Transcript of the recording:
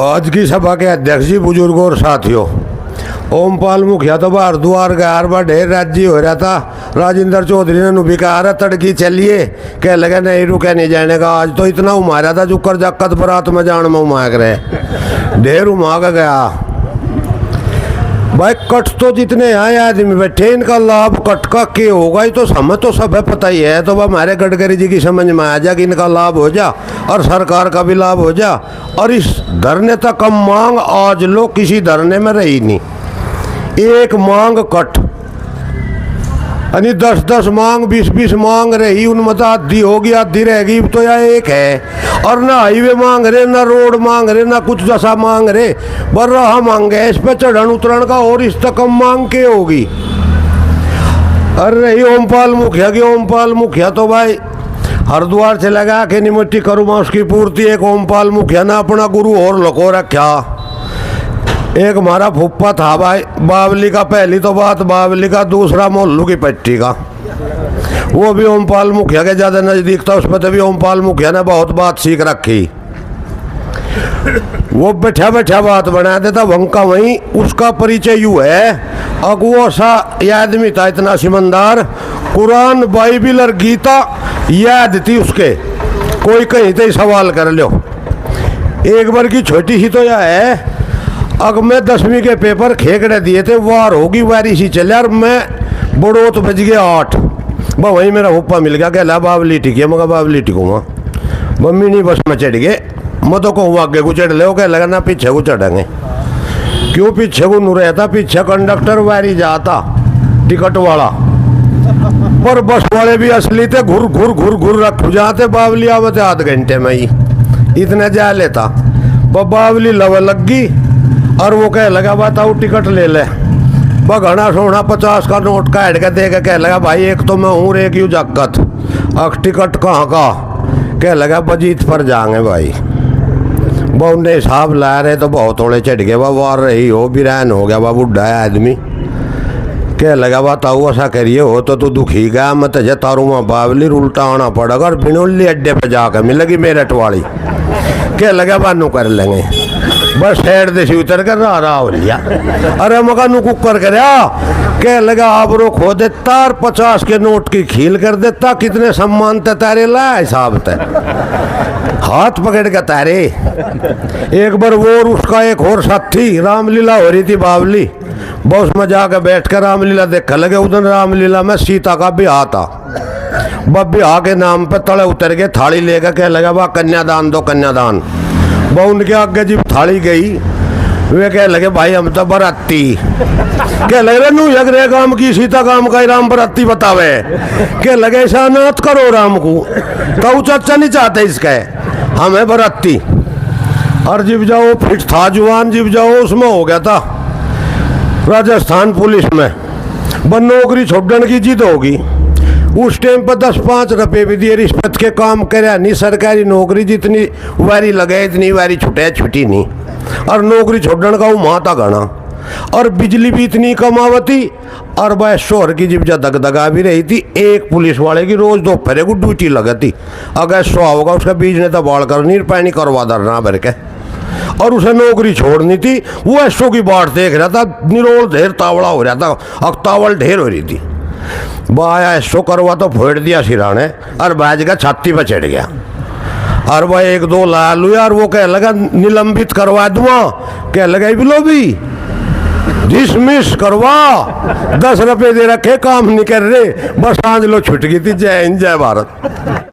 आज की सभा के अध्यक्ष जी, बुजुर्गों और साथियों, ओमपाल मुखिया तो बाहर द्वार गया, हर बार ढेर राज्य हो रहा था। राजेंद्र चौधरी ने भी कहा रहा तड़की चलिए, कह लगा नहीं रुके नहीं जाने का। आज तो इतना उमारा था जुकर जाकत बरात में जान में उमाग रहे, ढेर उमाग गया भाई। कट तो जितने आए आदमी बैठे, इनका लाभ कट का के होगा ही तो हमें तो सब है पता ही है। तो अब हमारे गडकरी जी की समझ में आ जा कि इनका लाभ हो जा और सरकार का भी लाभ हो जा। और इस धरने तक कम मांग आज लोग किसी धरने में रही नहीं। एक मांग कट यानी 10-10 मांग 20-20 मांग रही, उनमें तो आधी होगी आधी रहेगी तो या एक है। और ना हाईवे मांग रहे, ना रोड मांग रहे, ना कुछ जैसा मांग रहे, बर रहा मांगे इस पे चढ़न उतरण का। और इस तक कम मांग के होगी। अरे रही ओमपाल मुखिया की, ओमपाल मुखिया तो भाई हरिद्वार से लगा के निमट्टी करूँ उसकी पूर्ति। एक ओमपाल मुखिया ने अपना गुरु और लको रखा। एक हमारा फुप्पा था भाई बावली का, पहली तो बात बावली का, दूसरा मोहल्लू की पट्टी का, वो भी ओमपाल मुखिया के ज़्यादा नज़दीक था। उस पर तभी ओमपाल मुखिया ने बहुत बात सीख रखी। वो बैठा बैठा बात बना देता वंका वहीं। उसका परिचय यूँ है, अगुआ सा आदमी था इतना सिमंदार, कुरान बाइबिल और गीता याद थी उसके, कोई कहीं तो सवाल कर लो। एक बार की छोटी सी तो यह है, अग मैं 10वीं के पेपर खेकड़े दिए थे, वार होगी वारी सी चले और मैं बड़ो तो बज गया 8। वहीं मेरा हुप्पा मिल गया, कहला बावली टिकी। मगर बावली टिकूँगा मम्मी नहीं बस में चढ़ गए। मैं तो कहूँ आगे को चढ़ ले, कह लगा ना पीछे को चढ़ेंगे। क्यों पीछे को नू रहता, पीछे कंडक्टर वारी जाता टिकट वाला, पर बस वाले भी असली थे। घुर घुर घुर घुर रख जाते, बावली आवते आध घंटे में ही इतने जा लेता। बावली लव लग गई और वो कह लगा बताओ टिकट ले ले। वह घना सोना 50 का नोट काट के दे के कह लगा भाई एक तो मैं हूँ रे क्यों जगत, अब टिकट कहाँ का। कह लगा बजीत पर जाएंगे भाई। वह उन्हें हिसाब ला रहे तो बहुत थोड़े चढ़ गए। वह वार रही हो बिरान हो गया, वह बुढ़ा है आदमी। कह लगा बताओ ऐसा करिए हो तो तू दुखी गया, मैं तुझे तारू वहाँ बावली उल्टा आना पड़ेगा और बिनोली अड्डे पर जाकर मिलेगी मेरठ वाली। कह लगा बानू कर लेंगे, बस साइड देसी उतर कर रहा हो लिया। अरे मगा नु कुकर कर कह लगा आबरो खो देता और 50 के नोट की खील कर देता। कितने सम्मान ते तारे ला हिसाब ते हाथ पकड़ के तारे। एक बार वो और उसका एक और साथी रामलीला हो रही थी बावली, बस में जाकर बैठ कर रामलीला देखने लगे। उधर रामलीला में सीता का ब्याह था। ब्याह के नाम पे तले उतर के थाली लेकर कह लगा वाह कन्यादान दो कन्यादान। वो उनके आगे जब थाली गई वे कह लगे भाई हम तो बराती। कह लगे नू यग रे काम की सीता काम का राम बराती बतावे। कह लगे ऐसा अनाथ करो राम को, कहू चाचा नहीं चाहते इसका, हमें बराती। और जिब जाओ फिट था जुआन, जिब जाओ उसमें हो गया था राजस्थान पुलिस में, बस नौकरी छोड़ने की जिद होगी। उस टाइम पर 10-5 रुपये भी दिए रिश्वत के काम करे नहीं। सरकारी नौकरी जितनी वारी लगे इतनी वारी छुटे छुटी नहीं। और नौकरी छोड़ने का वो माता गाना, और बिजली भी इतनी कमावती। और वह शोहर की जिब दगदगा भी रही थी। एक पुलिस वाले की रोज दोपहर को ड्यूटी लगती। अगर सो होगा उसका बीज ने तो बाढ़ कर नहीं पानी करवा दरना भर के, और उसे नौकरी छोड़नी थी। वो ऐसो की बाट देख रहा था, निरोल ढेर तावड़ा हो रहा था, अकतावल ढेर हो रही थी। बाया ऐसो करवा तो फोड़ दिया सिराने और बाज का छाती पर चढ़ गया। और वह 1-2 ला लिया और वो कह लगा निलंबित करवा दूँगा। कह लगा बिलो भी डिसमिस करवा, 10 रुपये दे रखे काम नहीं कर रहे, बस आज लो छूट गई थी। जय हिंद जय भारत।